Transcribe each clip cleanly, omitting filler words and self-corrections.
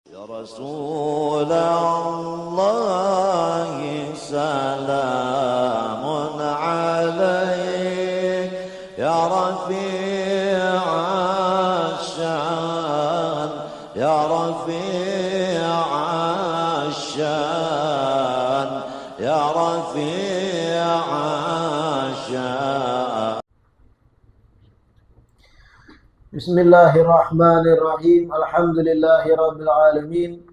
Ya Rasulullah salamun alaik ya rafi'asyan ya rafi'asyan ya rafi'asyan. Bismillahirrahmanirrahim. Alhamdulillahirabbil alamin.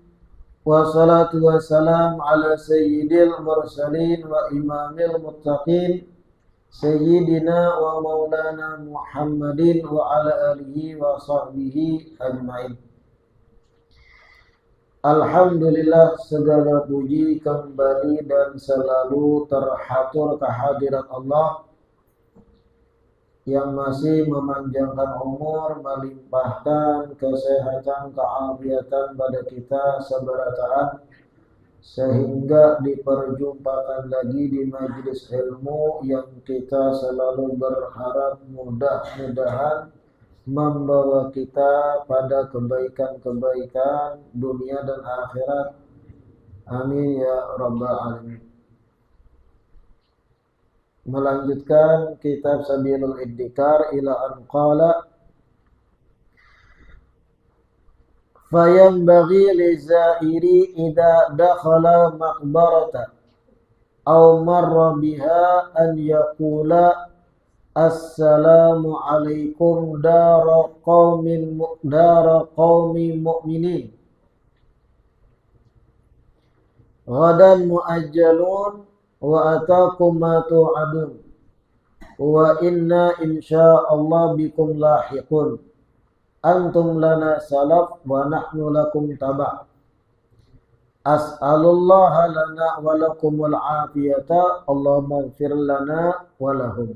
Wassalatu wassalam ala sayyidil mursalin wa imamil muttaqin sayyidina wa maulana Muhammadin wa ala alihi wa sahbihi ajmain. Alhamdulillah, segala puji kembali dan selalu terhatur kehadirat Allah yang masih memanjangkan umur, melimpahkan kesehatan, keafiatan pada kita seberataan, sehingga diperjumpakan lagi di majelis ilmu yang kita selalu berharap mudah-mudahan membawa kita pada kebaikan-kebaikan dunia dan akhirat. Amin ya rabbal alamin. Melanjutkan kitab Sabilul Iddikar ila an qala fayanbaghi lizairi idza dakhala maqbarata aw marra biha an yaqula assalamu alaikum dara qaumin mu'minin ghadan muajjalun wa atakum ma tu'adun wa inna insyaallah bikum lahiqun antum lana salaf wa nahnu lakum taba' as'alullaha lana wa lakumul afiyata Allahumma ighfir lana wa lahum.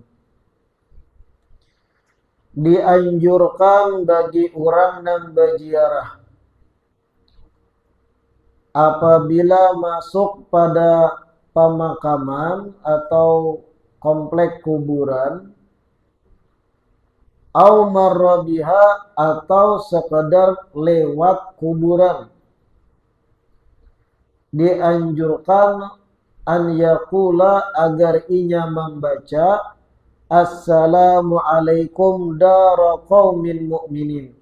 Dianjurkan bagi orang yang berziarah apabila masuk pada pemakaman atau komplek kuburan, au marra biha atau sekedar lewat kuburan, dianjurkan an yaqula agar inya membaca assalamu alaikum dara qaumin mu'minin,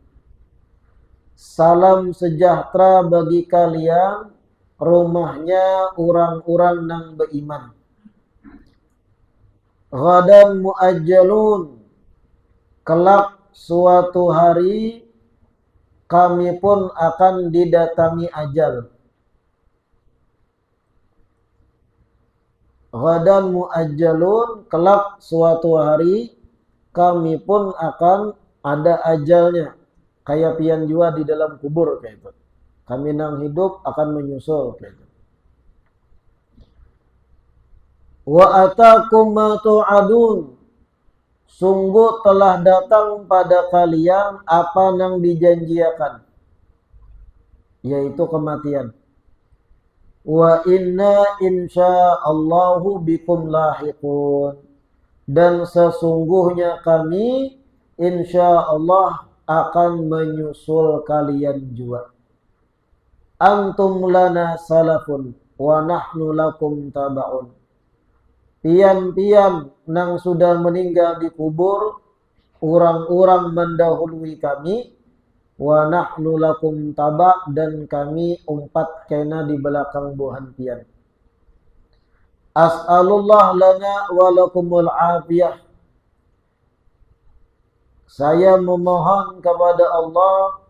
salam sejahtera bagi kalian rumahnya orang-orang yang beriman. Ghadan muajjalun, kelak suatu hari kami pun akan didatangi ajal. Ghadan muajjalun, kelak suatu hari kami pun akan ada ajalnya. Kayak pian jua di dalam kubur kayak itu. Kami nang hidup akan menyusul. Wa atakum ma tu'adun, sungguh telah datang pada kalian apa yang dijanjikan, yaitu kematian. Wa inna insyaallahu bikum lahiqun, dan sesungguhnya kami insyaallah akan menyusul kalian juga. Antum lana salafun wa nahnu lakum taba'un. Pian-pian nang sudah meninggal di kubur, orang-orang mendahului kami, wa nahnu lakum taba', dan kami umpat kena di belakang buhan pian. As'alullah lana wa lakumul afiyah. Saya memohon kepada Allah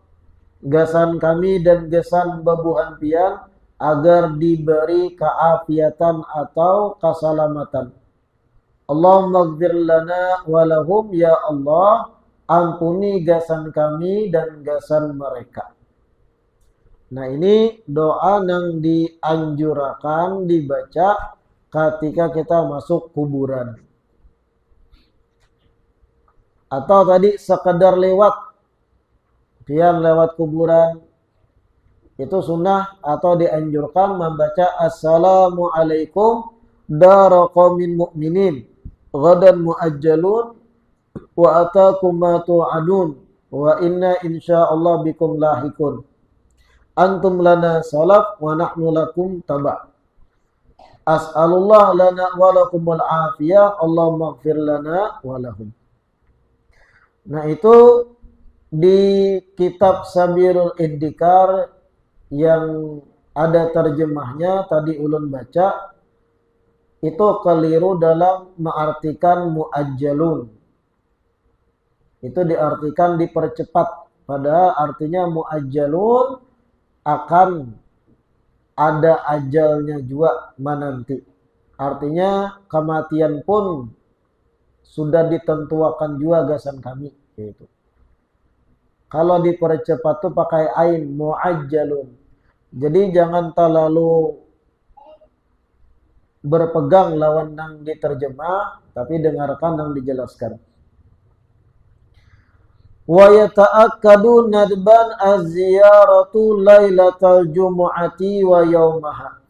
gasan kami dan gasan babuhan pian agar diberi keafiatan atau keselamatan. Allahumma ighfir lana wa lahum, ya Allah ampuni gasan kami dan gasan mereka. Nah, ini doa yang dianjurkan dibaca ketika kita masuk kuburan. Atau tadi sekedar lewat, pian lewat kuburan, itu sunnah atau dianjurkan membaca assalamu alaikum dara qaumin mu'minin ghadan muajjalun wa atakum ma tu'adun wa inna insyaallah bikum lahikun antum lana salaf wa nahnu lakum taba'. As'alullah lana wa lakumul afiyah, Allahumma ighfir lana wa lahum. Nah, itu di kitab Sabirul Iddikar yang ada terjemahnya tadi ulun baca, itu keliru dalam mengartikan muajjalun. Itu diartikan dipercepat, padahal artinya muajjalun akan ada ajalnya juga menanti. Artinya kematian pun sudah ditentuakan juga gasan kami, gitu. Kalau dipercepat tuh pakai ain, muajjalun. Jadi jangan terlalu berpegang lawan yang diterjemah, tapi dengarkan yang dijelaskan. Wa yata'akkadu nadban az-ziyaratu lailatal jumu'ati wa yaumaha.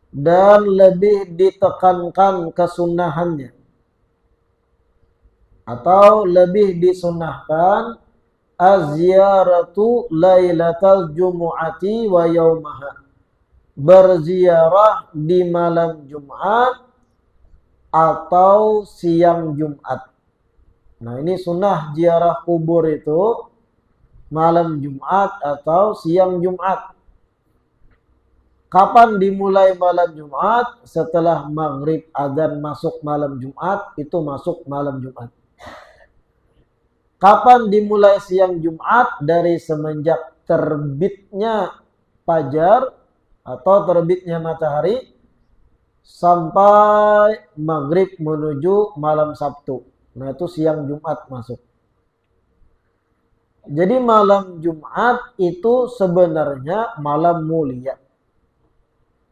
Dan lebih ditekankan kesunahannya, atau lebih disunnahkan az-ziyaratu lailatal jumu'ati wa yaumaha, berziarah di malam Jumat atau siang Jumat. Nah, ini sunnah ziarah kubur itu malam Jumat atau siang Jumat. Kapan dimulai malam Jumat? Setelah maghrib adzan masuk malam Jumat, itu masuk malam Jumat. Kapan dimulai siang Jumat? Dari semenjak terbitnya fajar atau terbitnya matahari sampai maghrib menuju malam Sabtu. Nah, itu siang Jumat masuk. Jadi malam Jumat itu sebenarnya malam mulia.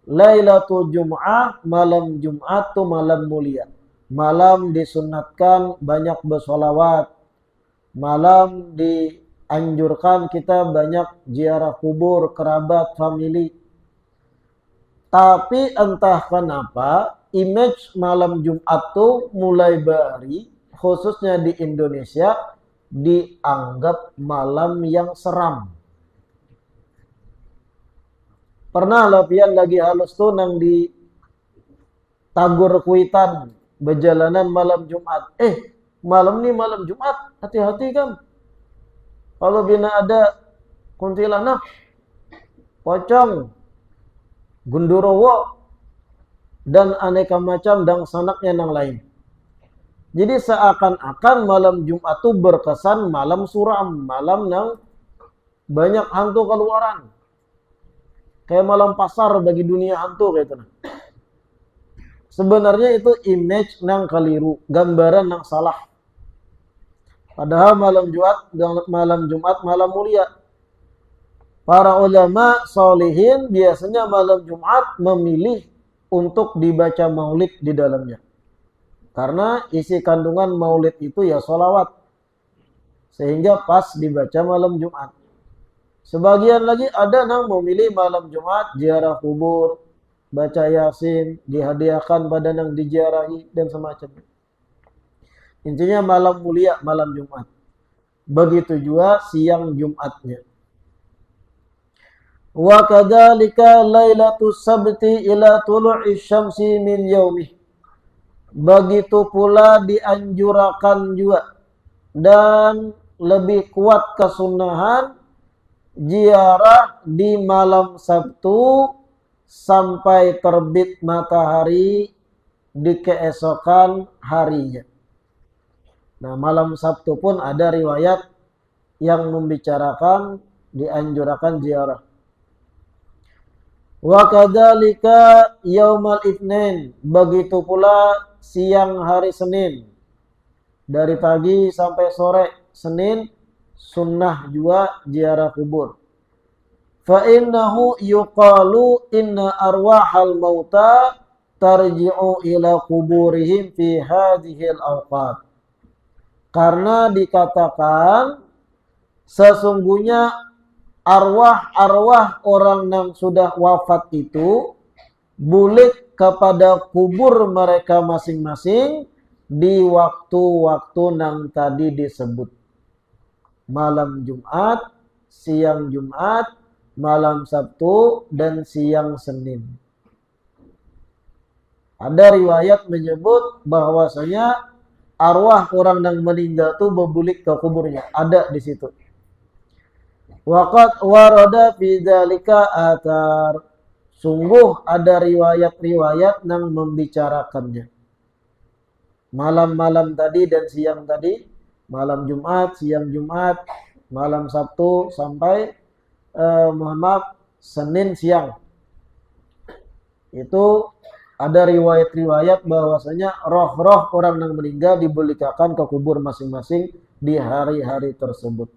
Lailatul Jum'ah, malam Jumat itu malam mulia. Malam disunatkan banyak bersolawat. Malam dianjurkan kita banyak ziarah kubur, kerabat, famili. Tapi entah kenapa image malam Jumat tuh mulai bari, khususnya di Indonesia, dianggap malam yang seram. Pernah lapian lagi halus tuh nang di Tagur Kuitan, berjalanan malam Jumat. Malam ini malam Jumat, hati-hati kan. Kalau bina ada kuntilanak, pocong, gundurowo, dan aneka macam dan sanaknya yang lain. Jadi seakan-akan malam Jumat itu berkesan malam suram, malam yang banyak hantu keluaran. Kayak malam pasar bagi dunia hantu kayak itu. Sebenarnya itu image yang keliru, gambaran yang salah. Padahal malam Jumat malam mulia. Para ulama solihin biasanya malam Jumat memilih untuk dibaca maulid di dalamnya. Karena isi kandungan maulid itu ya sholawat. Sehingga pas dibaca malam Jumat. Sebagian lagi ada yang memilih malam Jumat ziarah kubur, baca Yasin, dihadiahkan pada yang diziarahi dan semacamnya. Intinya malam mulia, malam Jumat. Begitu juga siang Jumatnya. Wa kadzalika lailatus sabti ila tulu'i syamsi min yaumih. Begitu pula dianjurkan juga dan lebih kuat kesunahan ziarah di malam Sabtu sampai terbit matahari di keesokan harinya. Nah, malam Sabtu pun ada riwayat yang membicarakan dianjurkan ziarah. Wa kadzalika yaumal itsnin, begitu pula siang hari Senin. Dari pagi sampai sore Senin sunnah juga ziarah kubur. Fa innahu yuqalu inna arwahal mauta tarji'u ila kuburihim fi hadhil awqat. Karena dikatakan sesungguhnya arwah-arwah orang yang sudah wafat itu bulik kepada kubur mereka masing-masing di waktu-waktu yang tadi disebut. Malam Jumat, siang Jumat, malam Sabtu, dan siang Senin. Ada riwayat menyebut bahwasanya arwah orang yang meninggal itu berbulik ke kuburnya. Ada di situ. Waqad warada fi dzalika athar. Sungguh ada riwayat-riwayat yang membicarakannya. Malam-malam tadi dan siang tadi, malam Jumat, siang Jumat, malam Sabtu sampai Senin siang. Itu ada riwayat-riwayat bahwasanya roh-roh orang yang meninggal dibelikakan ke kubur masing-masing di hari-hari tersebut.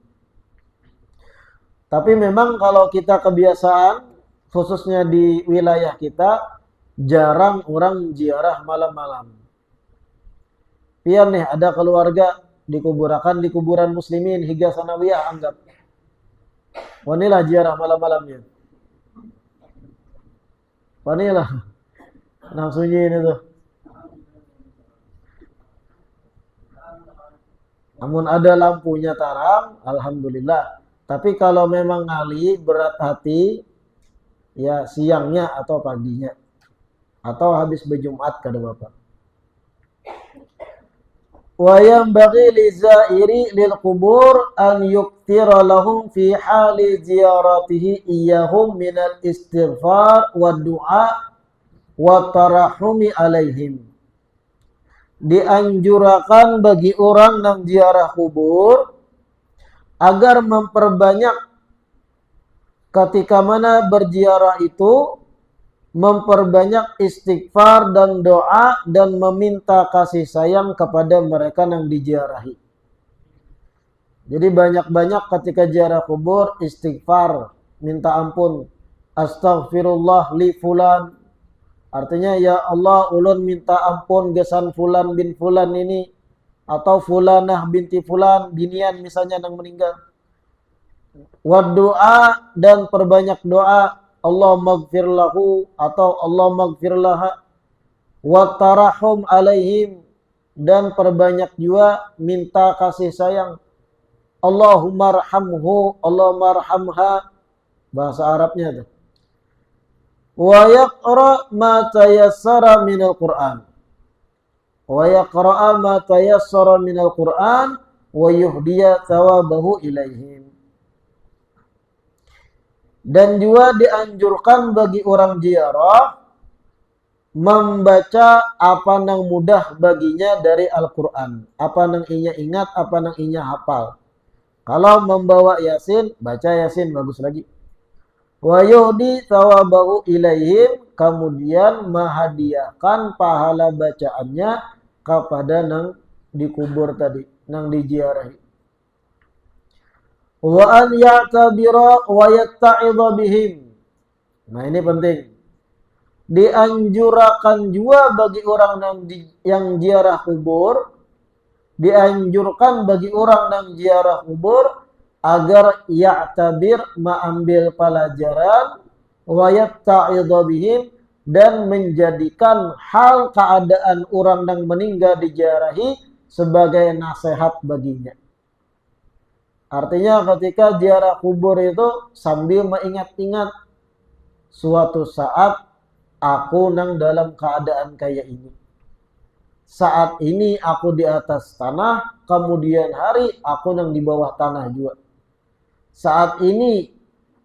Tapi memang kalau kita kebiasaan, khususnya di wilayah kita, jarang orang ziarah malam-malam. Pian nih ada keluarga dikuburakan di kuburan muslimin hingga sanawiyah anggap. Wanilah ziarah malam-malamnya. Wanilah. Nah sunyi ini tuh. Namun ada lampunya tarang, alhamdulillah. Tapi kalau memang ngali berat hati, ya siangnya atau paginya. Atau habis berjumat kata Bapak. Wa yanbaghi lizairi lil qubur an yuktira lahum fi hali ziyaratihi iyyahum minal istighfar wa du'a wa tarahumi alaihim. Dianjurkan bagi orang yang ziarah kubur agar memperbanyak ketika mana berziarah itu, memperbanyak istighfar dan doa dan meminta kasih sayang kepada mereka yang diziarahi. Jadi banyak-banyak ketika ziarah kubur istighfar, minta ampun. Astaghfirullah li fulan. Artinya ya Allah ulun minta ampun gesan fulan bin fulan ini atau fulanah binti fulan binian misalnya yang meninggal. Wa doa dan perbanyak doa. Allah maghfir lahu atau Allah maghfir laha wa tarahum alaihim dan perbanyak juga minta kasih sayang. Allahumma arhamhu, Allahumma arhamha, bahasa Arabnya tuh. Wa yaqra ma tayassara minal Qur'an. Wa yaqra ma tayassara minal Qur'an wa yuhdiya thawabahu ilaihim. Dan juga dianjurkan bagi orang ziarah membaca apa yang mudah baginya dari Al-Quran. Apa yang inya ingat, apa yang inya hafal. Kalau membawa Yasin, baca Yasin, bagus lagi. Wa yuhdi thawabahu ilaihim, kemudian menghadiahkan pahala bacaannya kepada yang dikubur tadi, yang diziarahi. Wa an ya'tabira wa yatta'idha bihim. Nah ini penting. Dianjurkan juga bagi orang yang ziarah kubur, dianjurkan bagi orang yang ziarah kubur agar ya'tabir mengambil pelajaran wa yatta'idha bihim dan menjadikan hal keadaan orang yang meninggal diziarahi sebagai nasihat baginya. Artinya ketika ziarah kubur itu sambil mengingat-ingat suatu saat aku nang dalam keadaan kayak ini. Saat ini aku di atas tanah, kemudian hari aku nang di bawah tanah juga. Saat ini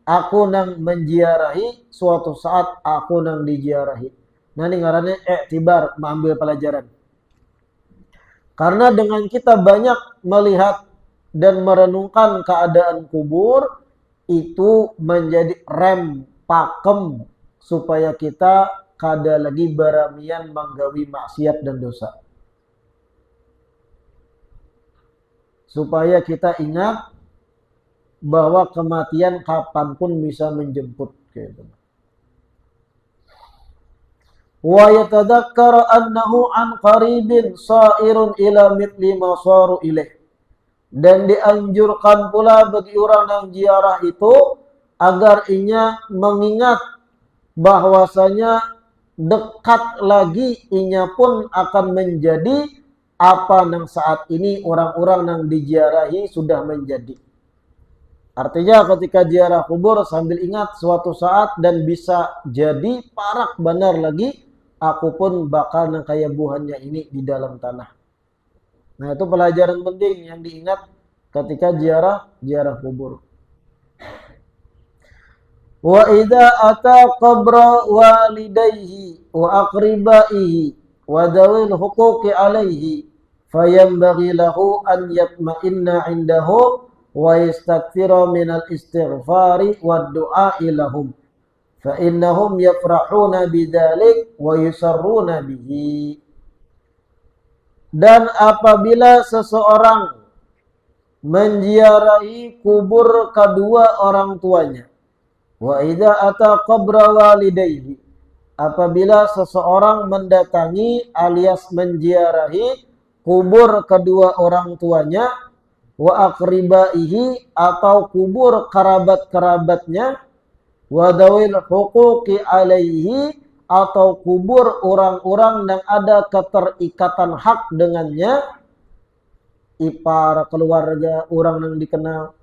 aku nang menziarahi, suatu saat aku nang diziarahi. Nah ini ngarannya iktibar, mengambil pelajaran. Karena dengan kita banyak melihat dan merenungkan keadaan kubur, itu menjadi rem pakem supaya kita kada lagi baramian manggawi maksiat dan dosa. Supaya kita ingat bahwa kematian kapanpun bisa menjemput. Gitu. Wa yatadzakkar annahu an qaribin sa'irun ila mithli ma saru ilaih. Dan dianjurkan pula bagi orang yang ziarah itu agar inya mengingat bahwasanya dekat lagi inya pun akan menjadi apa yang saat ini orang-orang yang diziarahi sudah menjadi. Artinya ketika ziarah kubur sambil ingat suatu saat dan bisa jadi parak benar lagi, aku pun bakal kayak buahnya ini di dalam tanah. Nah, itu pelajaran penting yang diingat ketika ziarah kubur. Wa idza ata qabra walidayhi wa aqribaihi wa dawil huquqi alaihi fayanbaghi lahu an yatma'inna 'indahu wa yastakthira minal istighfari wad du'a'i lahum fa innahum yafrahuna bidzalik wa yusarruna bihi. Dan apabila seseorang menziarahi kubur kedua orang tuanya, wa idza ata qabra walidayhi, apabila seseorang mendatangi alias menziarahi kubur kedua orang tuanya, wa aqribaihi, atau kubur kerabat-kerabatnya, wa dawil huquqi alaihi, atau kubur orang-orang yang ada keterikatan hak dengannya, ipar, keluarga, orang yang dikenal.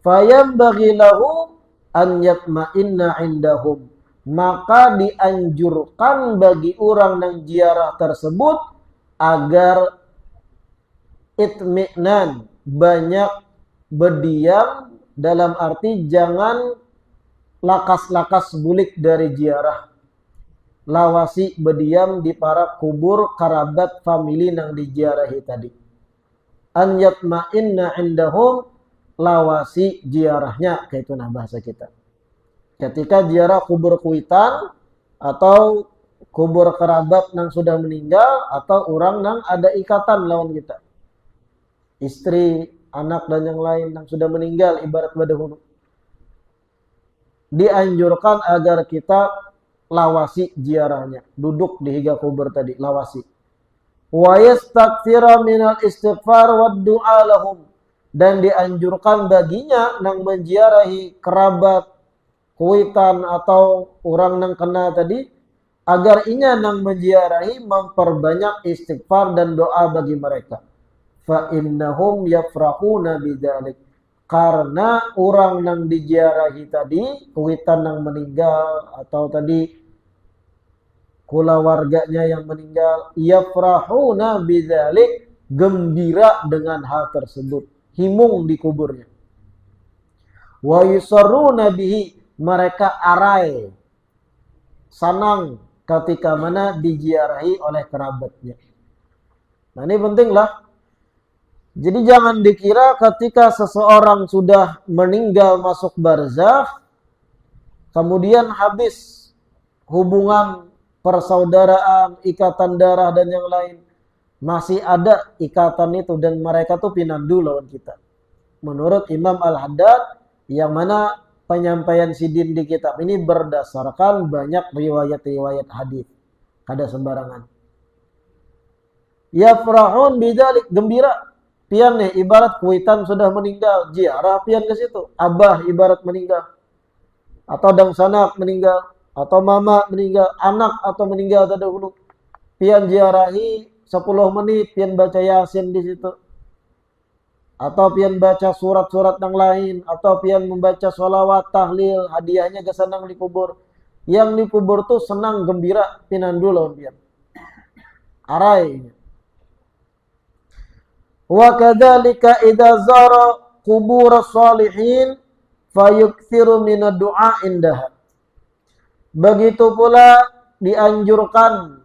Fayambaghi lahu an yatma'inna indahum, maka dianjurkan bagi orang yang ziarah tersebut agar itmi'nan, banyak berdiam, dalam arti jangan lakas-lakas bulik dari ziarah. Lawasi berdiam di para kubur kerabat famili yang diziarahi tadi. An yatma'inna indahum, lawasi ziarahnya, kayak itu nah bahasa kita. Ketika ziarah kubur kuitan atau kubur kerabat yang sudah meninggal atau orang yang ada ikatan lawan kita, istri, anak dan yang lain yang sudah meninggal ibarat badahulu, dianjurkan agar kita lawasi ziarahnya, duduk di higa kubur tadi, lawasi. Wa yastakthira minal istighfar wad du'a lahum, dan dianjurkan baginya nang menziarahi kerabat, kuitan atau orang nang kena tadi, agar inya nang menziarahi memperbanyak istighfar dan doa bagi mereka. Fa innahum yafrahuna bidzalik, karena orang nang diziarahi tadi, kuitan nang meninggal atau tadi keluarganya yang meninggal, yafrahuna bidzalik, gembira dengan hal tersebut, himung di kuburnya. Wa yusarruna bihi, mereka arai, senang ketika mana diziarahi oleh kerabatnya. Nah, ini pentinglah. Jadi jangan dikira ketika seseorang sudah meninggal masuk barzakh, kemudian habis hubungan persaudaraan, ikatan darah dan yang lain. Masih ada ikatan itu dan mereka tuh pinandu lawan kita. Menurut Imam Al-Haddad, yang mana penyampaian sidin di kitab ini berdasarkan banyak riwayat-riwayat hadis. Kada sembarangan. Yafrahun bidzalik, gembira. Pian nih, ibarat kuitan sudah meninggal, ziarah pian ke situ. Abah ibarat meninggal. Atau dangsanak meninggal. Atau mama meninggal, anak atau meninggal terdahulu, pian ziarahi 10 menit, pian baca yasin di situ, atau pian baca surat-surat yang lain, atau pian membaca sholawat, tahlil, hadiahnya ke senang di kubur. Yang di kubur tuh senang, gembira, pinandu lawan pian. Arai. Wa kadzalika idza zara qubur shalihin fayukthiru minad du'a indaha. Begitu pula dianjurkan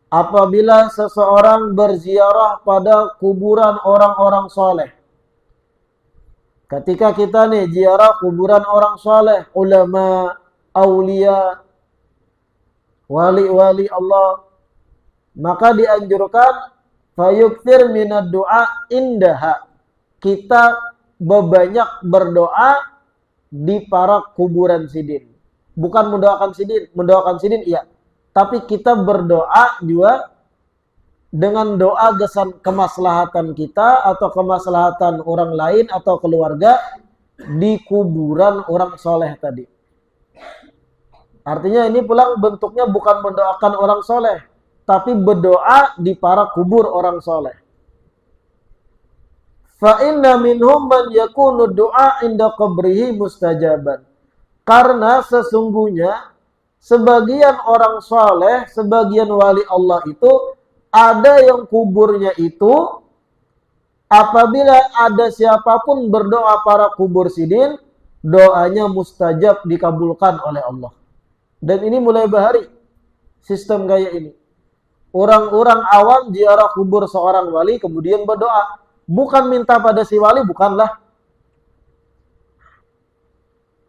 apabila seseorang berziarah pada kuburan orang-orang soleh. Ketika kita nih ziarah kuburan orang soleh, ulama, aulia, wali-wali Allah, maka dianjurkan fayukthir minad du'a indaha, kita berbanyak berdoa di para kuburan sidin. Bukan mendoakan sidin iya, tapi kita berdoa juga dengan doa kemaslahatan kita atau kemaslahatan orang lain atau keluarga di kuburan orang soleh tadi. Artinya ini pulang bentuknya bukan mendoakan orang soleh, tapi berdoa di para kubur orang soleh. Fa inna minhum man yakunu du'a inda qabrihi mustajaban. Karena sesungguhnya sebagian orang saleh, sebagian wali Allah itu ada yang kuburnya itu apabila ada siapapun berdoa para kubur sidin, doanya mustajab dikabulkan oleh Allah. Dan ini mulai bahari sistem gaya ini. Orang-orang awam ziarah kubur seorang wali kemudian berdoa. Bukan minta pada si wali, bukanlah.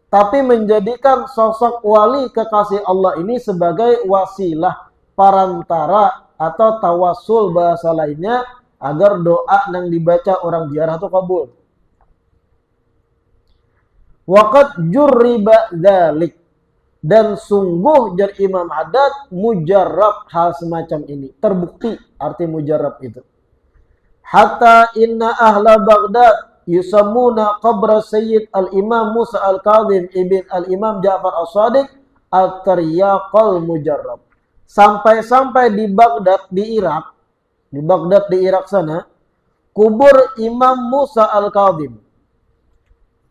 Tapi menjadikan sosok wali kekasih Allah ini sebagai wasilah, perantara atau tawasul bahasa lainnya agar doa yang dibaca orang ziarah itu kabul. Waqad jurriba dzalik. Dan sungguh jar Imam Haddad mujarrab hal semacam ini. Terbukti arti mujarrab itu. Hatta inna ahla Baghdad yusammuna qabra Sayyid al-Imam Musa al-Kadhim ibn al-Imam Ja'far as-Sadiq at-Taryaqal Mujarrab. Sampai-sampai di Baghdad di Irak sana, kubur Imam Musa al-Kadhim.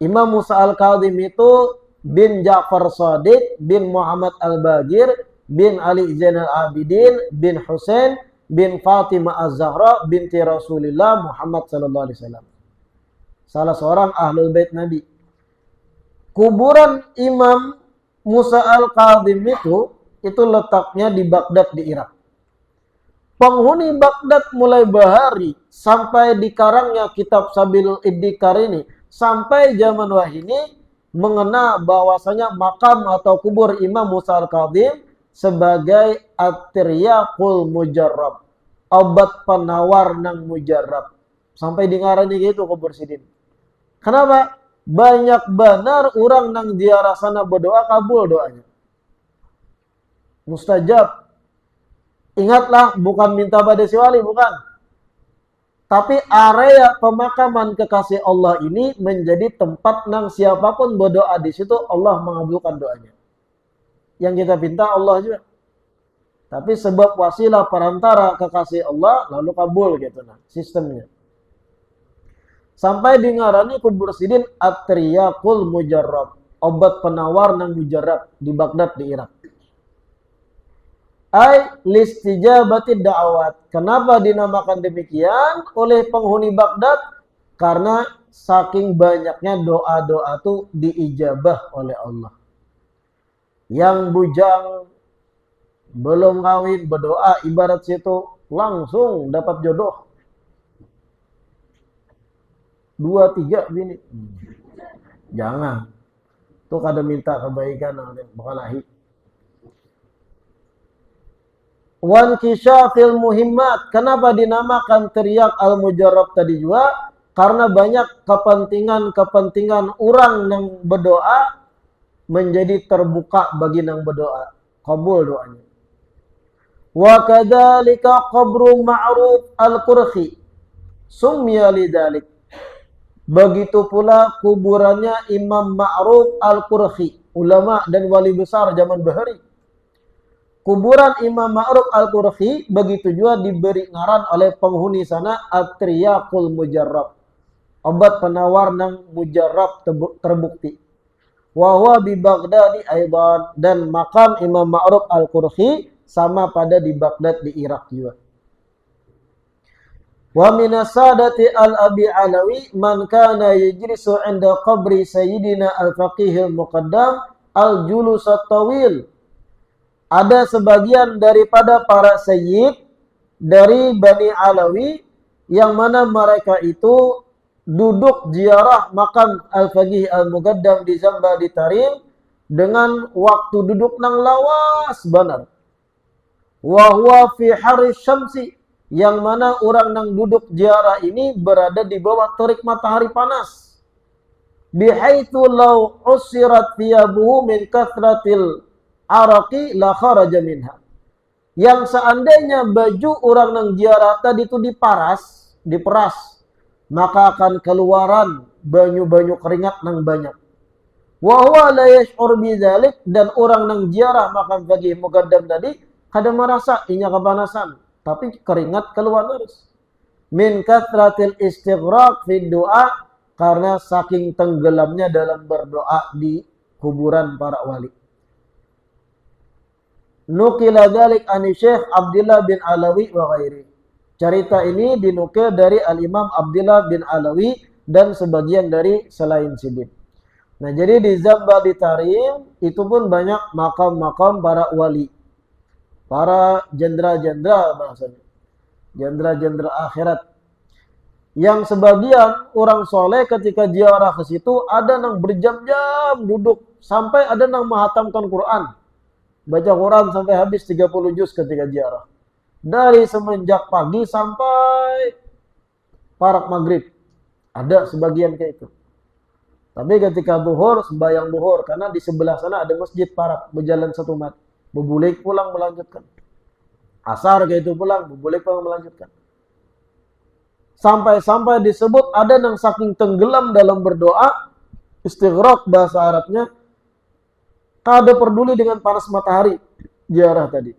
Imam Musa al-Kadhim itu bin Ja'far Sadiq bin Muhammad al-Bagir bin Ali Zainal Abidin bin Husain bin Fatimah Az-Zahra binti Rasulullah Muhammad sallallahu alaihi wasallam. Salah seorang ahlul bait Nabi. Kuburan Imam Musa al-Kadhim itu letaknya di Baghdad di Irak. Penghuni Baghdad mulai bahari sampai di karangnya kitab Sabilul Iddikar ini sampai zaman wahini mengenal bahwasanya makam atau kubur Imam Musa al-Kadhim sebagai at-Tiryaqul Mujarrab, obat penawar nang mujarrab. Sampai dengarani gitu kubur sidin. Kenapa? Banyak benar orang nang ziarah sana berdoa kabul doanya. Mustajab. Ingatlah bukan minta pada si wali, bukan. Tapi area pemakaman kekasih Allah ini menjadi tempat nang siapapun berdoa di situ Allah mengabulkan doanya. Yang kita minta Allah juga. Tapi sebab wasilah perantara kekasih Allah lalu kabul gitu nah sistemnya. Sampai dengarani kubur sidin at-Tiryaqul Mujarrab, obat penawar nang mujarrab di Baghdad di Irak. Ai listijabati da'awat. Kenapa dinamakan demikian oleh penghuni Baghdad? Karena saking banyaknya doa-doa itu diijabah oleh Allah. Yang bujang belum kawin berdoa ibarat situ langsung dapat jodoh. 2, 3 bini. Jangan. Tuh kada minta kebaikan bakalahi. Wan kisyafil muhimmat. Kenapa dinamakan Tiryak al-Mujarrab tadi juga? Karena banyak kepentingan orang yang berdoa menjadi terbuka bagi yang berdoa. Kabul doanya. Wa kadzalika qabru Ma'ruf al-Qurhi summiya lidzalik. Begitu pula kuburannya Imam Ma'ruf al-Qurhi, ulama dan wali besar zaman bahari. Kuburan Imam Ma'ruf al-Qurhi begitu juga diberi ngaran oleh penghuni sana at-Tiryaqul Mujarrab, obat penawar nang mujarrab terbukti. Wa huwa bi Baghdad aidan, dan makam Imam Ma'ruf al-Qurhi sama pada di Baghdad di Irak juga. Wa minasadati al-Abi Alawi man kana yajlisu 'inda qabri sayyidina al-faqih al-muqaddam al-julus at-tawil. Ada sebagian daripada para sayyid dari Bani Alawi yang mana mereka itu duduk ziarah makam al-faqih al-muqaddam di Zamba di Tarim dengan waktu duduk nang lawas benar. Wa huwa fi haris syamsi, yang mana orang nang duduk ziarah ini berada di bawah terik matahari panas. Bihaitsu law usirat thiyabuhu min kathratil araqi la kharaja minha. Yang seandainya baju orang nang ziarah tadi itu diperas, maka akan keluaran banyu-banyu keringat nang banyak. Wa huwa la yash'ur bidzalik, dan orang nang ziarah makam faqih muqaddam tadi kada merasa inya kepanasan, tapi keringat keluar terus. min kathratil istighraq fi doa, karena saking tenggelamnya dalam berdoa di kuburan para wali. Nukila dzalik ani Syekh Abdullah bin Alawi wa ghairi. Cerita ini dinukil dari Al-Imam Abdullah bin Alawi dan sebagian dari selain Sidin. Nah, jadi di Zabadi Tarim itu pun banyak makam-makam para wali. Para jenderal-jenderal bahasanya. Jenderal-jenderal akhirat. Yang sebagian orang soleh ketika ziarah ke situ ada yang berjam-jam duduk sampai ada yang menghatamkan Quran. Baca Quran sampai habis 30 juz ketika ziarah. Dari semenjak pagi sampai parak maghrib. Ada sebagian kayak itu. Tapi ketika zuhur, sembahyang zuhur. Karena di sebelah sana ada masjid parak. Berjalan 1 mat. Berbulik pulang melanjutkan. Asar kayak itu pulang. Berbulik pulang melanjutkan. Sampai-sampai disebut ada yang saking tenggelam dalam berdoa. Istighraq bahasa Arabnya. Kada peduli dengan panas matahari. Ziarah tadi.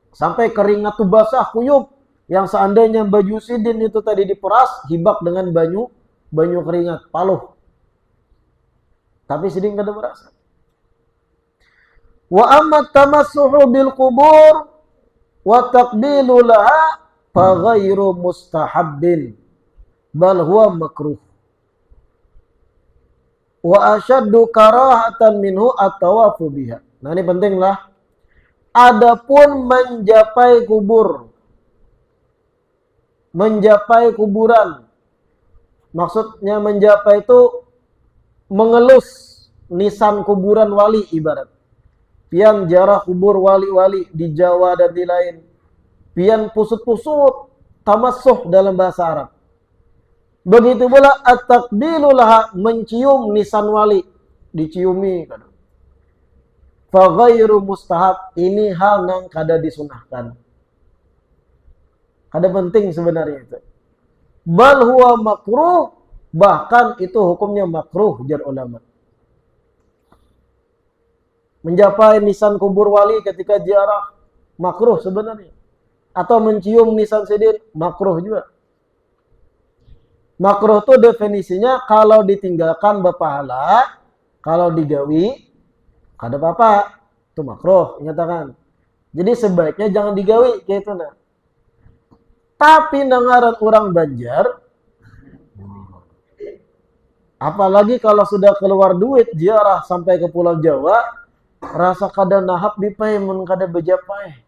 Sampai keringat tuh basah, kuyup. Yang seandainya baju sidin itu tadi diperas, hibak dengan banyu keringat, paluh. Tapi sidin kada merasa. Wa amma tamassuhu bil qubur wa taqbilu laha fa ghairu mustahabbin bal huwa makruh. Wa ashaddu karahatan minhu at-tawafu biha. Nah, ini penting lah. Adapun menjapai kubur, menjapai kuburan, maksudnya menjapai itu mengelus nisan kuburan wali ibarat. Pian jarah kubur wali-wali di Jawa dan di lain. Pian pusut-pusut, tamassuh dalam bahasa Arab. Begitu pula at-taqbilu laha, mencium nisan wali, diciumi kadang. Fa ghairu mustahab, ini hal yang kada disunahkan. Kada penting sebenarnya itu. Bal huwa makruh, bahkan itu hukumnya makruh jar ulama. Menjapai nisan kubur wali ketika ziarah makruh sebenarnya. Atau mencium nisan sidin makruh juga. Makruh itu definisinya kalau ditinggalkan berpahala, kalau digawi kada apa-apa, itu makruh, nyatakan. Jadi sebaiknya jangan digawi, kayak itu nah. Tapi dengaran orang Banjar, apalagi kalau sudah keluar duit ziarah sampai ke Pulau Jawa, rasa kada nahap dipai mun kada bejapai.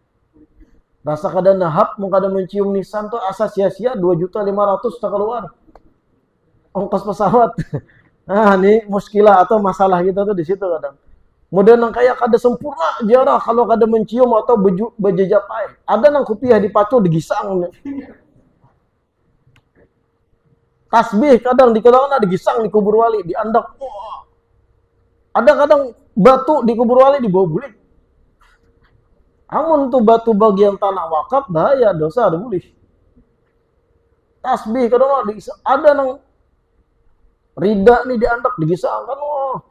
Rasa kada nahap mun kada mencium nisan tuh asa sia-sia 2.500.000 tak keluar. Ongkos pesawat. Nah, ini muskilah atau masalah kita tuh di situ kadang. Model yang kayak kada sempurna ziarah kalau kada mencium atau bejejapai. Ada nang kupiah dipacu digisang. Tasbih kadang dikelana digisang di kubur wali, diandak. Wah. Ada kadang batu di kubur wali dibawa bulik. Amun tuh batu bagian tanah wakaf bahaya, dosa ada boleh. Tasbih kadang ada nang rida nih diandak digisang kan,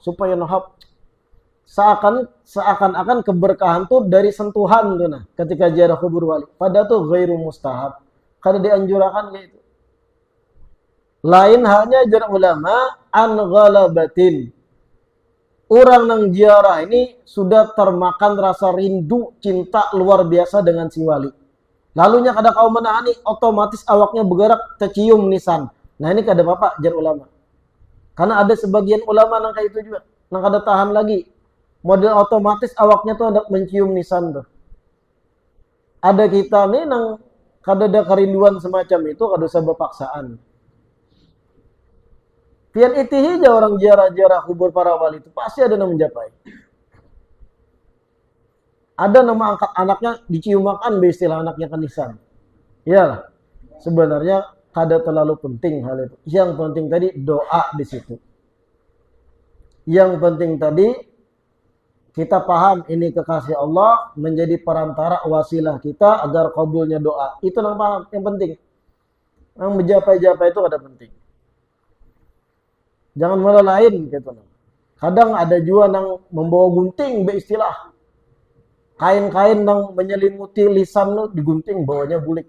supaya nahap. Seakan-akan keberkahan tuh dari sentuhan tuh nah ketika ziarah kubur wali. Padahal tuh ghairu mustahab. Kada dianjurkan kayak itu. Lain halnya jar ulama an ghalabatin. Orang nang ziarah ini sudah termakan rasa rindu cinta luar biasa dengan si wali. Lalunya kada kau menahani, otomatis awaknya bergerak tercium nisan. Nah ini kada apa-apa jar ulama. Karena ada sebagian ulama nang kayak itu juga, nang kada tahan lagi. Model otomatis awaknya tuh ada mencium nisan tuh. Ada kita nih nang kada ada kerinduan semacam itu, kada usah berpaksaan. Pian itihi aja orang ziarah-ziarah kubur para wali itu pasti ada yang menjapai. Ada nama angkat anaknya dicium makan istilah anaknya kan nisan. Iyalah. Sebenarnya kada terlalu penting hal itu. Yang penting tadi doa di situ. Yang penting tadi kita paham ini kekasih Allah menjadi perantara wasilah kita agar kabulnya doa. Itu yang paham, yang penting. Yang menjapai-japai itu ada penting. Jangan malah lain gitu. Kadang ada juga yang membawa gunting beristilah. Kain-kain yang menyelimuti lisan lu digunting bawahnya bulik.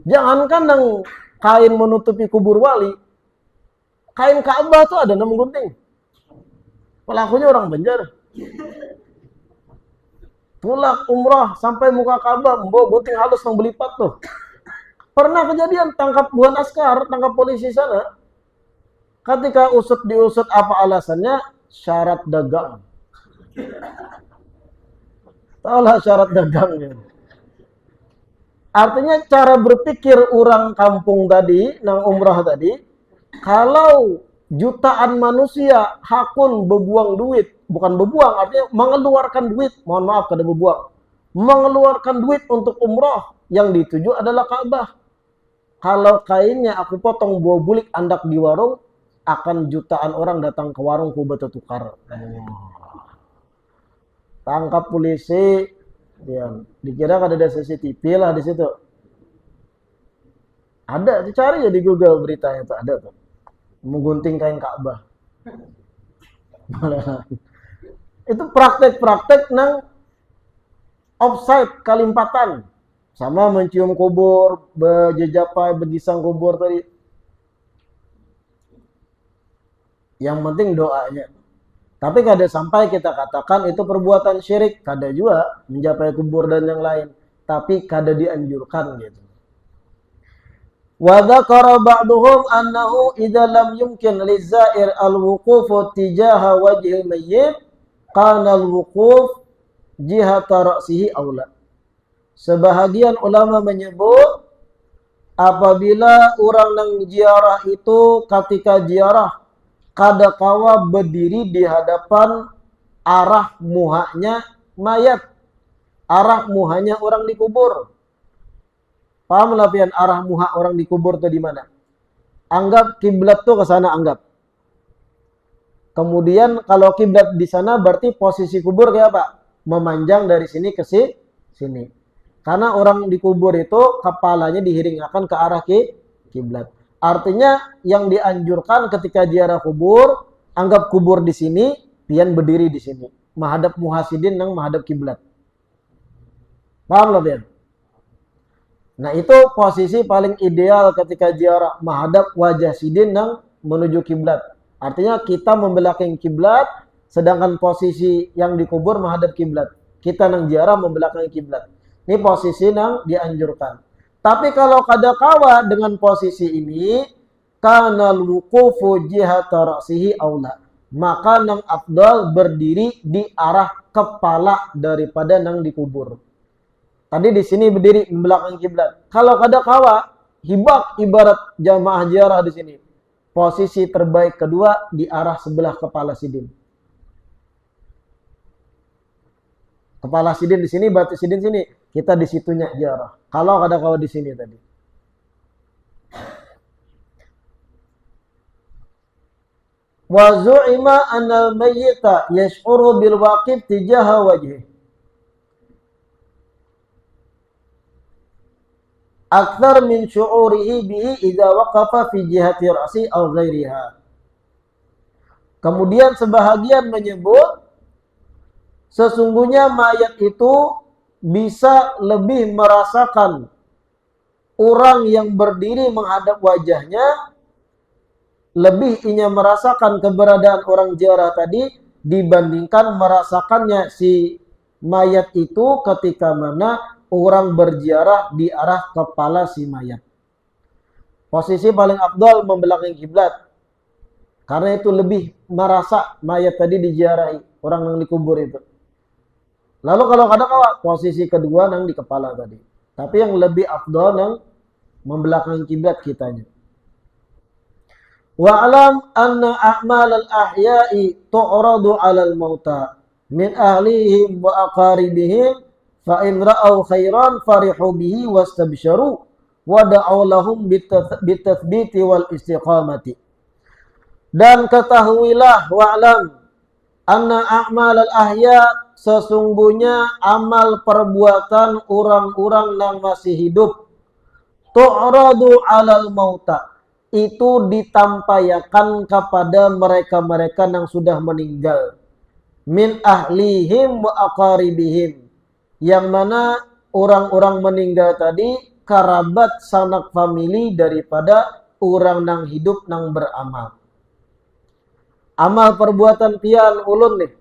Jangankan yang kain menutupi kubur wali, kain Ka'bah tuh ada yang menggunting. Pelakunya orang Banjar. Pulang umrah sampai muka Ka'bah, bawa gunting halus yang belipat tuh. Pernah kejadian tangkap buan askar, tangkap polisi sana. Ketika diusut apa alasannya? Syarat dagang. Tahulah syarat dagangnya. Artinya cara berpikir orang kampung tadi, nang umrah tadi, kalau jutaan manusia hakun berbuang duit, bukan berbuang, artinya mengeluarkan duit, mohon maaf kada berbuang, mengeluarkan duit untuk umrah, yang dituju adalah Ka'bah. Kalau kainnya aku potong buah bulik andak di warung, akan jutaan orang datang ke warung ku batu tukar. Tangkap polisi, ya, dikira ada CCTV lah di situ. Ada, dicari ya di Google beritanya tuh, ada tuh. Menggunting kain Ka'bah. Itu praktek-praktek nang offside kalimpatan. Sama mencium kubur, berjejapai, bergisang kubur tadi. Yang penting doanya. Tapi kada sampai kita katakan itu perbuatan syirik. Kada juga menjapai kubur dan yang lain. Tapi kada dianjurkan gitu. Wa dzakara ba'duhum annahu idza lam yumkin lizair al-wuqufu tijaha wajhil mayyit kana al-wuquf jihata ra'sihi aula. Sebahagian ulama menyebut apabila orang nang ziarah itu ketika ziarah kada kawa berdiri di hadapan arah muhanya mayat, arah muhanya orang dikubur. Paham lah pian arah muha orang dikubur itu di mana? Anggap kiblat tuh ke sana, anggap. Kemudian kalau kiblat di sana berarti posisi kubur kayak apa? Memanjang dari sini ke sini. Karena orang dikubur itu kepalanya dihiringkan ke arah kiblat. Artinya yang dianjurkan ketika ziarah kubur, anggap kubur di sini, pian berdiri di sini, menghadap muhasidin yang menghadap kiblat. Paham lah pian? Nah itu posisi paling ideal ketika ziarah, menghadap wajah sidin yang menuju kiblat. Artinya kita membelakangi kiblat, sedangkan posisi yang dikubur menghadap kiblat. Kita nang ziarah membelakangi kiblat. Ini posisi yang dianjurkan. Tapi kalau kada kawa dengan posisi ini, kana al-wuqufu jihata ra'sihi aula. Maka nang afdal berdiri di arah kepala daripada nang dikubur. Tadi di sini berdiri membelakangi kiblat. Kalau kada kawa, hibak ibarat jamaah ziarah di sini. Posisi terbaik kedua di arah sebelah kepala sidin. Kepala sidin di sini, batu sidin sini. Kita di situnya ziarah. Kalau ada kau di sini tadi. Wa zu'ima anal mayyita yash'uru bil waqif tijaha wajhi. Akthar min syu'urihi bihi idza waqafa fi jihati ra'si aw ghairiha. Kemudian sebahagian menyebut sesungguhnya mayat itu bisa lebih merasakan orang yang berdiri menghadap wajahnya, lebih ia merasakan keberadaan orang ziarah tadi dibandingkan merasakannya si mayat itu ketika mana orang berziarah di arah kepala si mayat. Posisi paling afdal membelakangi kiblat. Karena itu lebih merasa mayat tadi diziarahi, orang yang dikubur itu. Lalu kalau kada kawa, posisi kedua nang di kepala tadi. Tapi yang lebih afdal nang membelakangi kiblat kitanya. Wa'lam anna a'mal al-ahya'i tu'radu 'alal mauta min ahlihim wa aqaribihim fa in ra'aw khairan farihu bihi wastabsharu wa da'aw lahum bitathbiti wal istiqamati. Dan ketahuilah wa'lam anna a'mal al-ahya' sesungguhnya amal perbuatan orang-orang yang masih hidup tu'radu 'alal mauta itu ditampaikan kepada mereka-mereka yang sudah meninggal min ahlihim wa aqaribihim yang mana orang-orang meninggal tadi karabat sanak famili daripada orang nang hidup nang beramal. Amal perbuatan pian ulun nih,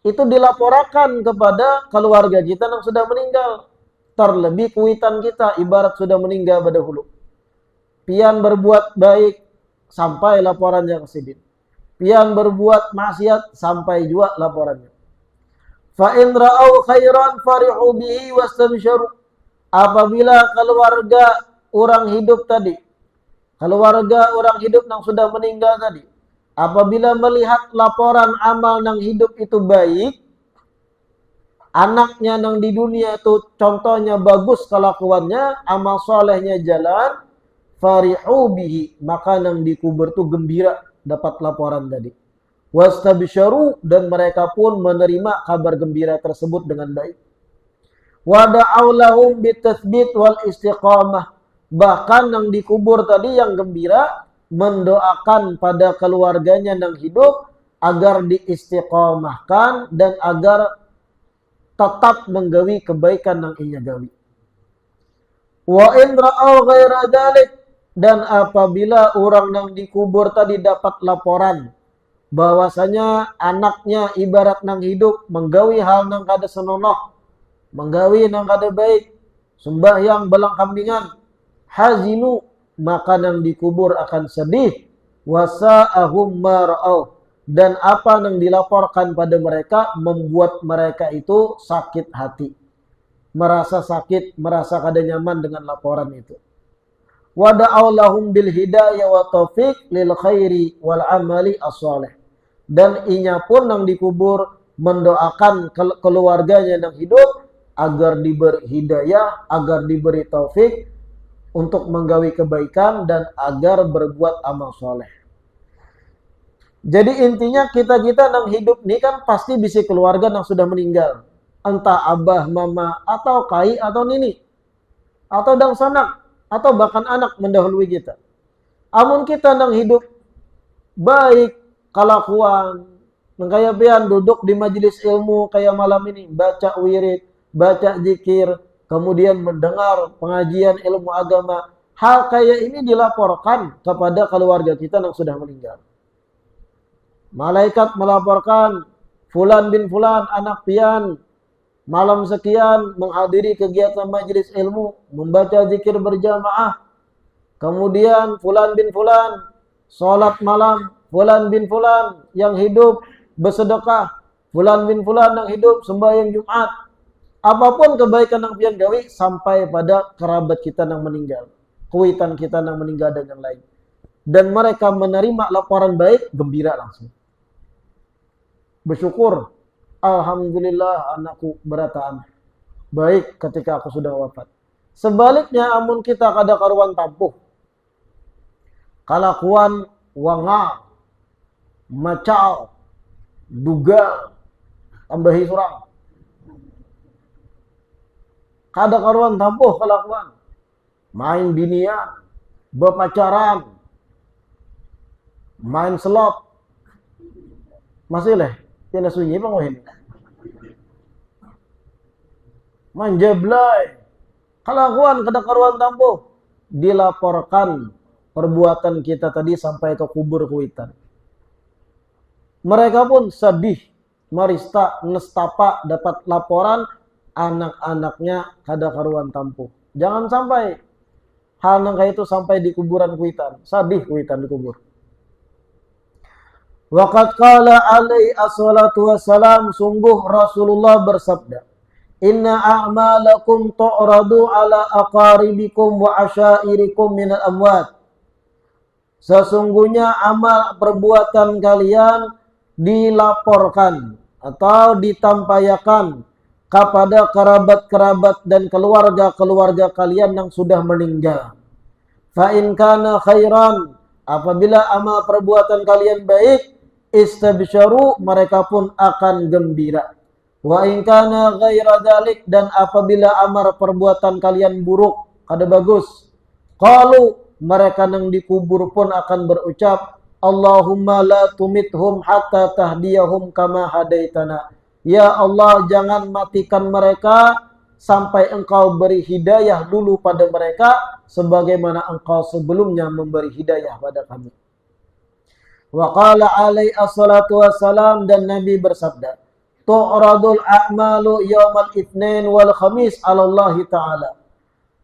itu dilaporkan kepada keluarga kita yang sudah meninggal. Terlebih kuitan kita ibarat sudah meninggal pada hulu. Pian berbuat baik sampai laporannya ke sidin. Pian berbuat maksiat sampai juga laporannya. Fa in ra'au khairan farihu bihi wastabsyaru. Apabila keluarga orang hidup tadi, keluarga orang hidup yang sudah meninggal tadi, apabila melihat laporan amal yang hidup itu baik, anaknya yang di dunia itu contohnya bagus kelakuannya, amal solehnya jalan, farihu bihi, maka yang dikubur itu gembira dapat laporan tadi. Wastabsyaru, dan mereka pun menerima kabar gembira tersebut dengan baik. Wada'au lahum bitatsbit wal istiqamah. Bahkan yang dikubur tadi yang gembira mendoakan pada keluarganya yang hidup agar diistiqamahkan dan agar tetap menggawi kebaikan yang ia gawi. Wa in ra'au ghaira dzalik, dan apabila orang yang dikubur tadi dapat laporan bahwasanya anaknya ibarat nang hidup menggawi hal nang kada senonoh, menggawi nang kada baik, sembahyang belang kambingan, hazinu, maka nang dikubur akan sedih, wasa'ahum mar'au, dan apa yang dilaporkan pada mereka membuat mereka itu sakit hati, merasa sakit, merasa kada nyaman dengan laporan itu. Wada'au lahum bil hidayah wa taufiq lil khairi wal amali as-salih. Dan inya pun yang dikubur mendoakan keluarganya yang hidup agar diberi hidayah, agar diberi taufik untuk menggawi kebaikan dan agar berbuat amal soleh. Jadi intinya kita-kita yang hidup ini kan pasti bisa keluarga yang sudah meninggal. Entah abah, mama, atau kai, atau nini, atau dang sanak, atau bahkan anak mendahului kita. Amun kita yang hidup baik, kelakuan, kayak pian duduk di majelis ilmu kayak malam ini, baca wirid, baca zikir, kemudian mendengar pengajian ilmu agama. Hal kayak ini dilaporkan kepada keluarga kita yang sudah meninggal. Malaikat melaporkan, fulan bin fulan anak pian malam sekian menghadiri kegiatan majelis ilmu, membaca zikir berjamaah. Kemudian fulan bin fulan salat malam, fulan bin fulan yang hidup bersedekah, fulan bin fulan yang hidup sembahyang Jumat. Apapun kebaikan yang pian gawi sampai pada kerabat kita yang meninggal, kuitan kita yang meninggal dan yang lain. Dan mereka menerima laporan baik, gembira langsung. Bersyukur, alhamdulillah anakku berataan baik ketika aku sudah wafat. Sebaliknya amun kita kada karuan tampuh, kalakuan wanga, macau, duga, tambahi surang, kada karuan tampuh kelakuan, main binian, berpacaran, main slot, masih leh, tidak sunyi penguhin, main jeblay, kelakuan kada karuan tampuh, dilaporkan perbuatan kita tadi sampai ke kubur kuitan. Mereka pun sedih, marista, nestapa dapat laporan anak-anaknya kada karuan tampuh. Jangan sampai hal yang kayak itu sampai di kuburan kuitan. Sedih kuitan di kubur. Waqad qala alaihi assalatu wassalam, sungguh Rasulullah bersabda, inna a'malakum tu'radu ala aqaribikum wa asyairikum minal amwat. Sesungguhnya amal perbuatan kalian dilaporkan atau ditampaykan kepada kerabat-kerabat dan keluarga-keluarga kalian yang sudah meninggal. Fa in kana khairan, apabila amal perbuatan kalian baik, istabsyaru, mereka pun akan gembira. Wa in kana ghaira dzalik, dan apabila amal perbuatan kalian buruk, kada bagus, qalu, mereka yang dikubur pun akan berucap, Allahumma la tumithum hatta tahdiyahum kama hadaitana. Ya Allah, jangan matikan mereka sampai engkau beri hidayah dulu pada mereka sebagaimana engkau sebelumnya memberi hidayah pada kami. Wa qala alaihi assalatu wassalam, dan Nabi bersabda, tu'radul a'malu yaumal itsnain wal khamis 'ala Allah taala.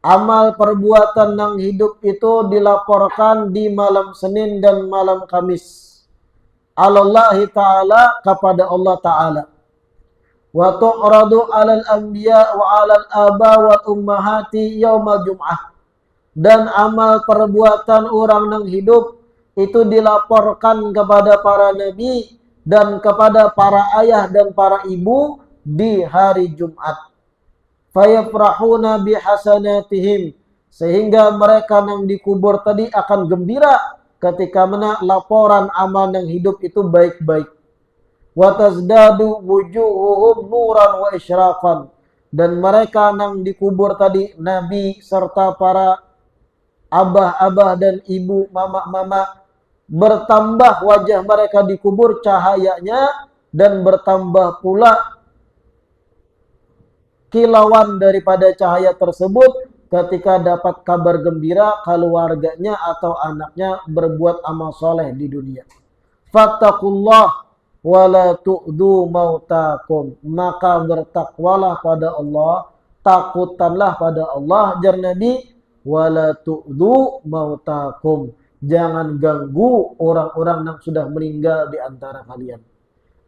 Amal perbuatan yang hidup itu dilaporkan di malam Senin dan malam Kamis. 'Ala Allah taala, kepada Allah taala. Wa tu'radu 'alal anbiya wa 'alal aba wal ummahati yaumal jum'ah. Dan amal perbuatan orang yang hidup itu dilaporkan kepada para nabi dan kepada para ayah dan para ibu di hari Jumat. Fayafrahuna bihasanatihim, sehingga mereka yang dikubur tadi akan gembira ketika mana laporan amal yang hidup itu baik-baik. Wa tazdadu wujuhuhum nuran wa isyraqan, dan mereka yang dikubur tadi, nabi serta para abah-abah dan ibu, mama-mama, bertambah wajah mereka dikubur cahayanya, dan bertambah pula kilauan daripada cahaya tersebut ketika dapat kabar gembira keluarganya atau anaknya berbuat amal soleh di dunia. Fattaqullah wa la tu'du mautakum, maka bertakwalah pada Allah, takutanlah pada Allah, jar Nabi, wa la tu'du mautakum, jangan ganggu orang-orang yang sudah meninggal di antara kalian.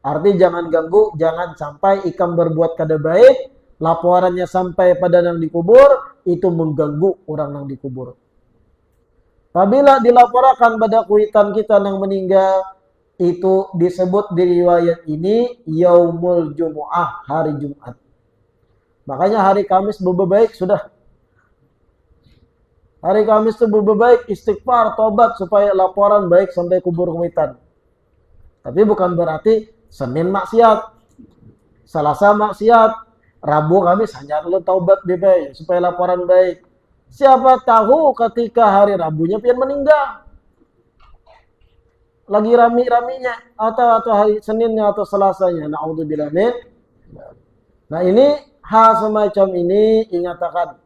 Arti jangan ganggu, jangan sampai ikam berbuat kada baik, laporannya sampai pada yang dikubur, itu mengganggu orang yang dikubur. Apabila dilaporkan pada kuitan kita yang meninggal, itu disebut di riwayat ini yaumul jumu'ah, hari Jumat. Makanya hari Kamis berbaik sudah. Hari Kamis itu berbaik, istighfar, tobat supaya laporan baik sampai kubur kuitan. Tapi bukan berarti Senin maksiat, Selasa maksiat, Rabu Kamis hanya lu taubat deh baik supaya laporan baik. Siapa tahu ketika hari Rabunya pian meninggal, lagi rami-raminya, atau hari Seninnya atau Selasanya, naudzubillah min. Nah ini hal semacam ini ingatakan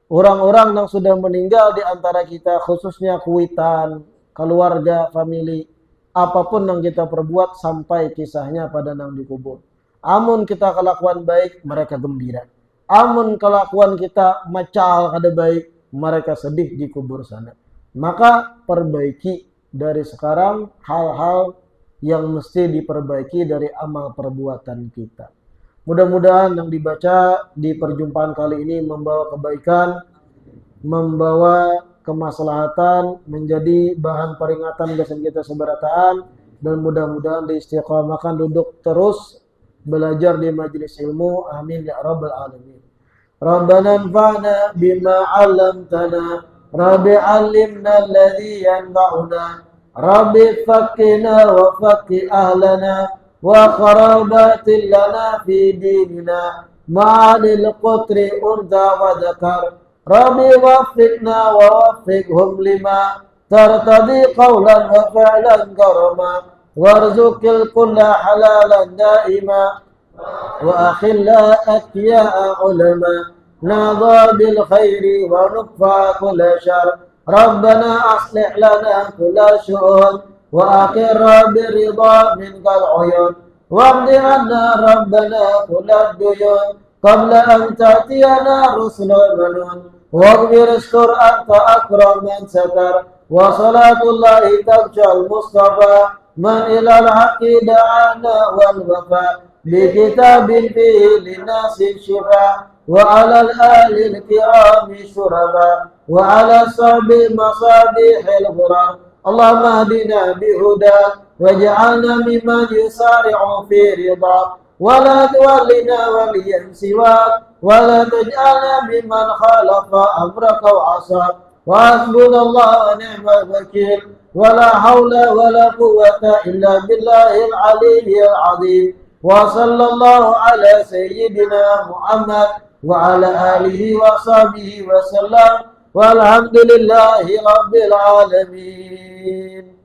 orang-orang yang sudah meninggal di antara kita, khususnya kuitan, keluarga, famili, apapun yang kita perbuat sampai kisahnya pada yang dikubur. Amun kita kelakuan baik, mereka gembira. Amun kelakuan kita macal kada baik, mereka sedih di kubur sana. Maka perbaiki dari sekarang hal-hal yang mesti diperbaiki dari amal perbuatan kita. Mudah-mudahan yang dibaca di perjumpaan kali ini membawa kebaikan, membawa kemaslahatan, menjadi bahan peringatan bagi kita seberataan, dan mudah-mudahan diistiqamahkan duduk terus belajar di majelis ilmu. Amin ya rabbal alamin. Rabbana anfa'na bima 'allamtana, Rabbi 'allimna alladhi yanfa'una, Rabbi faqqina wa faqqi ahlana wa qarabatin lana fi dinina ma'alil qutri unta wa dzakar. Rabbi waffiqna wa waffiqhum lima tartadi qawlan wa fi'lan karama, warzuqil kulla halalan daima wa akhilla atya'a ulama nadha bil khairi wa nukfa kulla syar. Rabbana aslih lana kulla syu'un wa akhirra biridha minkal uyun waqdi anna rabbana kulla duyun qabla an ta'tiyana rusulun manun waghfir istur anta akram man satar wa salatullahi tabjal mustafa man ilal haqqi da'ana wal wafa bi kitabin fihi linasi syifa wa alal alil kirami syuraba wa ala sahbi masabihil ghuram. Allahumma hadina bihuda waj'alna mimman yusari'u fi ridha wa la tuwallina waliyan siwa wa la taj'alna mimman khalafa amraka wa asa wa hasbunallahu wa ni'mal wakil wa la hawla wa la quwwata illa billahil aliyyil azim. Wa sallallahu ala sayyidina Muhammad wa ala alihi wa sahbihi wa sallam walhamdulillahi rabbil alamin.